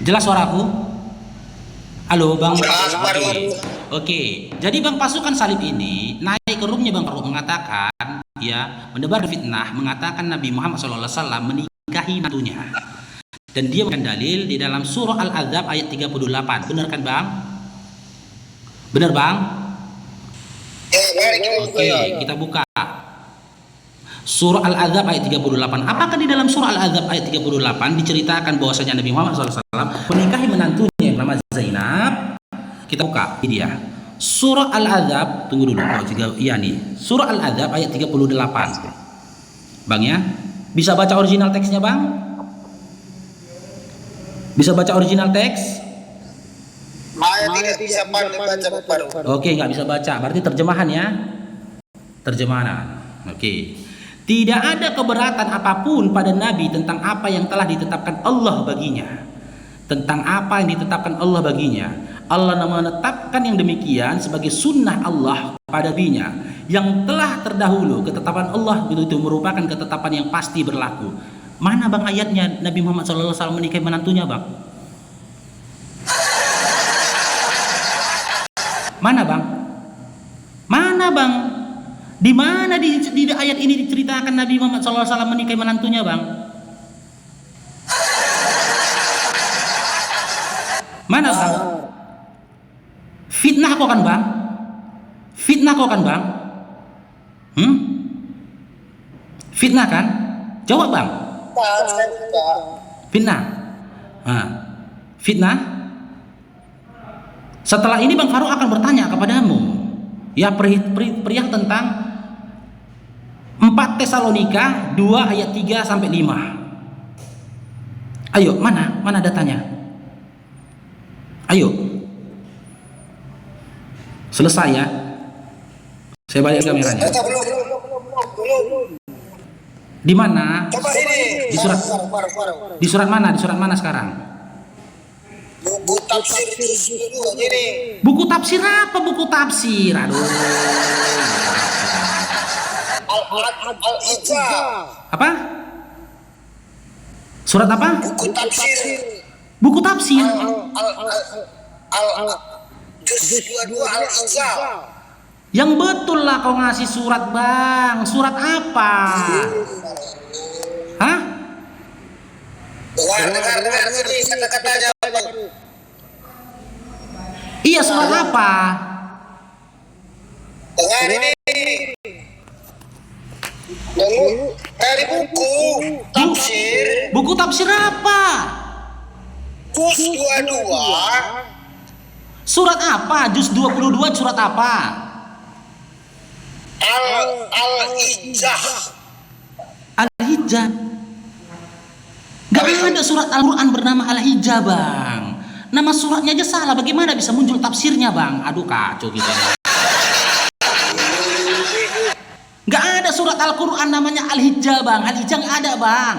Jelas suaraku? Halo Bang. Jelas, baru. Oke. Jadi Bang, pasukan salib ini naik ke rumahnya Bang Farouk, mengatakan ya, mendebar fitnah, mengatakan Nabi Muhammad SAW menikahi mantunya. Dan dia memberikan dalil di dalam surah Al-Adzab ayat 38. Benar kan Bang? Benar Bang? Oke, kita buka surah Al-Adzab ayat 38. Apakah di dalam surah Al-Adzab ayat 38 diceritakan bahwasanya Nabi Muhammad SAW menikahi menantunya yang bernama Zainab? Kita buka, ini dia. Surah Al-Adzab, tunggu dulu. Iya nih. Surah Al-Adzab ayat 38. Bang ya. Bisa baca original teksnya, Bang? Bisa baca original teks? Saya tidak bisa baca. Oke, nggak bisa baca. Berarti terjemahan ya. Terjemahan. Oke. Tidak ada keberatan apapun pada Nabi tentang apa yang telah ditetapkan Allah baginya. Tentang apa yang ditetapkan Allah baginya. Allah menetapkan yang demikian sebagai sunnah Allah pada Nabi-Nya yang telah terdahulu. Ketetapan Allah itu merupakan ketetapan yang pasti berlaku. Mana Bang ayatnya Nabi Muhammad SAW menikahi menantunya Bang? Mana Bang? Mana Bang? Di mana di ayat ini diceritakan Nabi Muhammad SAW menikahi menantunya Bang? Mana Bang? Fitnah kok kan Bang? Fitnah kok kan Bang? Fitnah kan? Jawab Bang. Fitnah. Fitnah. Setelah ini Bang Farouk akan bertanya kepadamu. Ya perihal tentang 4 Tesalonika 2 ayat 3 sampai 5. Ayo, mana datanya? Ayo. Selesai ya. Saya balik kameranya. Di mana? Di surat mana? Di surat mana sekarang? Buku tafsir ini. Buku tafsir apa? Buku tafsir. Aduh. Al-Ijab. Apa? Surat apa? Buku tafsir. Buku tafsir. Juz 22 Al-Ijab. Yang betul lah kau ngasih surat Bang. Surat apa? Hah? Dengar ini kata-katanya. Iya, surat apa? Dengar ini. Dari buku tafsir. Buku tafsir apa? Juz 22. Surat apa? Juz 22 surat apa? Al-Hijjah. Al-Hijjah. Gak ada surat Al-Quran bernama Al-Hijjah Bang. Nama suratnya aja salah. Bagaimana bisa muncul tafsirnya Bang? Aduh kacau gitu. Gak ada surat Al-Quran namanya Al-Hijjah Bang. Al-Hijjah gak ada Bang.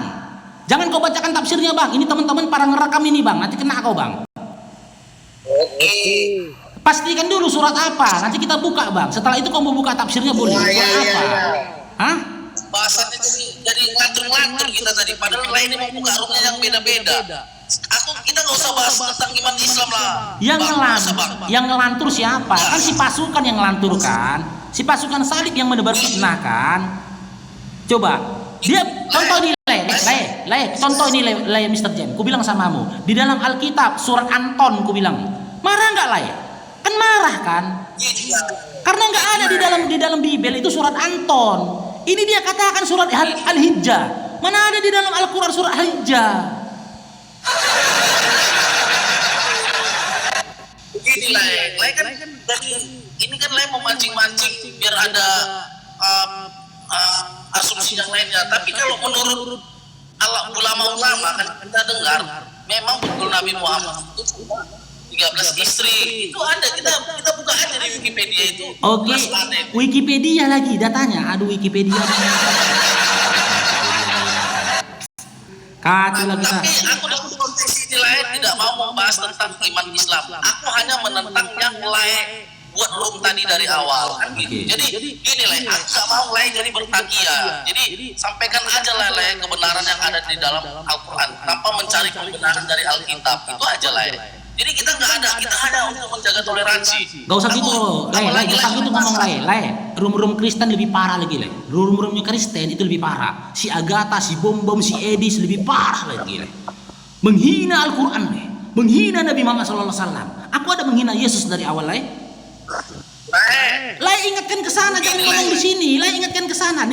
Jangan kau bacakan tafsirnya Bang. Ini teman-teman para ngerekam ini Bang. Nanti kena kau Bang. Oke. Pastikan dulu surat apa. Nanti kita buka Bang. Setelah itu kau mau buka tafsirnya boleh. Surat apa? Hah? Bahasannya jadi ngatur-ngatur kita tadi. Padahal ini mau buka ruknya yang beda-beda. Kita nggak usah bahas tentang iman Islam lah. Yang ngelantur siapa? Kan si pasukan yang ngelantur kan. Si pasukan salib yang menebar fitnah kan. Coba dia contoh ini contoh ini Mr. Jem. Ku bilang samamu di dalam Alkitab surat Anton ku bilang marah nggak kan marah kan? Karena nggak ada di dalam Bible itu surat Anton. Ini dia katakan surat Al-Hijjah. Mana ada di dalam Al-Quran surat Al-Hijjah? Begini lah kan ini kan mau mancing-mancing biar ada asumsi yang lainnya. Tapi kalau menurut ulama-ulama kan kita dengar memang betul Nabi Muhammad itu 13 istri. Itu ada, kita buka aja di Wikipedia itu. Oke. Wikipedia lagi datanya. Aduh Wikipedia. Kacau lah kita. Tapi aku dalam konteks ini lain tidak mau membahas tentang iman Islam. Aku hanya menentang yang lain buat room tadi dari awal kan gitu. Oke. Jadi gini lah, aku gak mau lah jadi bertakia. Jadi sampaikan aja lah kebenaran yang ada di dalam Al-Quran tanpa mencari kebenaran dari Alkitab, itu aja lah. Jadi kita ada untuk menjaga toleransi. Gak usah gitu, Lai, gak usah gitu ngomong, Lai. Rum Kristen lebih parah lagi, Lai. Rum-rumnya Kristen itu lebih parah. Si Agatha, si Bom, si Edis lebih parah lagi, Lai. Menghina Al-Quran, Lai. Menghina Nabi Muhammad SAW. Aku ada menghina Yesus dari awal, Lai. Lai ingatkan ke sana, jangan ngomong di sini. Lai ingatkan ke sana.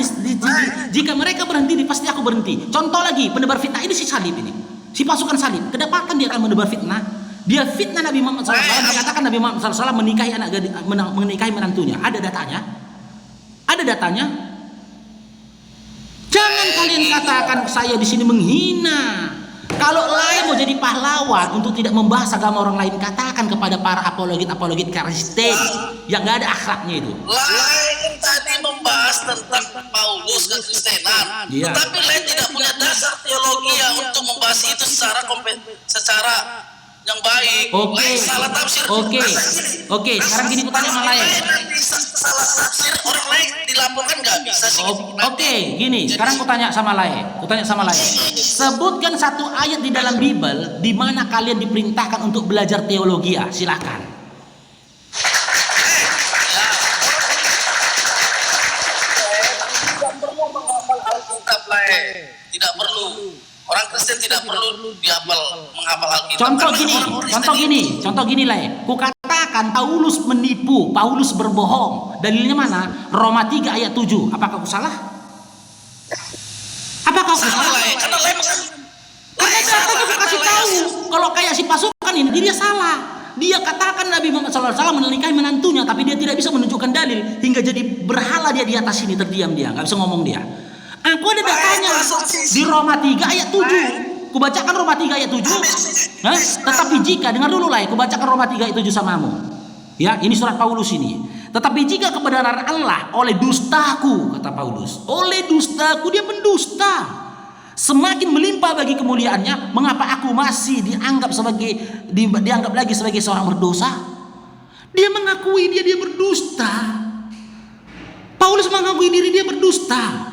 Jika mereka berhenti, pasti aku berhenti. Contoh lagi, penebar fitnah ini si salib ini. Si pasukan salib, kedapatan dia akan menebar fitnah. Dia fitnah Nabi Muhammad SAW, mengatakan Nabi Muhammad SAW menikahi menantunya. Ada datanya? Ada datanya? Jangan kalian katakan saya di sini menghina. Kalau Lai mau jadi pahlawan untuk tidak membahas agama orang lain, katakan kepada para apologit Kristen yang nggak ada akhlaknya itu. Lai kan tadi membahas tentang Paulus kekristenan, Iya. tetapi Lai tidak punya dasar teologi ya untuk membahas itu secara yang baik. Oke. Lai salah tafsir. Oke. Sekarang gini kutanya sama Lai. Salah tafsir orang lain dilaporkan nggak bisa sih. Oke, gini. Sekarang kutanya sama Lai. Sebutkan satu ayat di dalam Bible di mana kalian diperintahkan untuk belajar teologi ya. Silakan. Tidak perlu menghafal Alkitab Lai. Tidak perlu. Orang Kristen tidak perlu menghafal Alkitab. Contoh gini Lai. Kukatakan Paulus menipu, Paulus berbohong. Dalilnya mana? Roma 3 ayat 7. Apakah aku salah? Salah Lai. Karena Lai Karena aku kasih tahu kalau kayak si pasukan ini dia salah. Dia katakan Nabi Muhammad SAW menikahi menantunya, tapi dia tidak bisa menunjukkan dalil hingga jadi berhala dia di atas sini terdiam dia, nggak bisa ngomong dia. Aku ada datanya di Roma 3 ayat 7. Kubacakan Roma 3 ayat 7. Hah? Tetapi jika, dengar dulu lah, kubacakan Roma 3 ayat 7 samamu. Ya, ini surat Paulus ini. Tetapi jika kebenaran Allah oleh dustaku, kata Paulus, oleh dustaku, dia pendusta, semakin melimpah bagi kemuliaannya, mengapa aku masih dianggap lagi sebagai seorang berdosa? Dia mengakui dia berdusta. Paulus mengakui diri dia berdusta.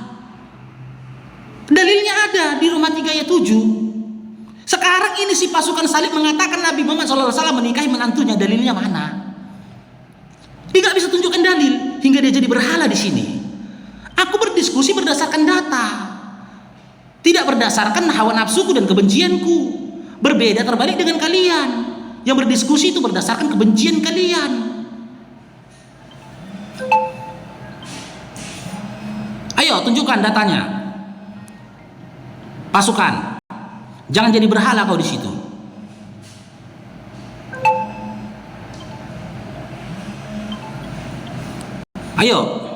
Dalilnya ada di Roma 3 ayat 7. Sekarang ini si pasukan salib mengatakan Nabi Muhammad SAW menikahi menantunya. Dalilnya mana? Dia nggak bisa tunjukkan dalil hingga dia jadi berhala di sini. Aku berdiskusi berdasarkan data, tidak berdasarkan hawa nafsuku dan kebencianku. Berbeda terbalik dengan kalian yang berdiskusi itu berdasarkan kebencian kalian. Ayo tunjukkan datanya. Pasukan, jangan jadi berhala kau di situ. Ayo.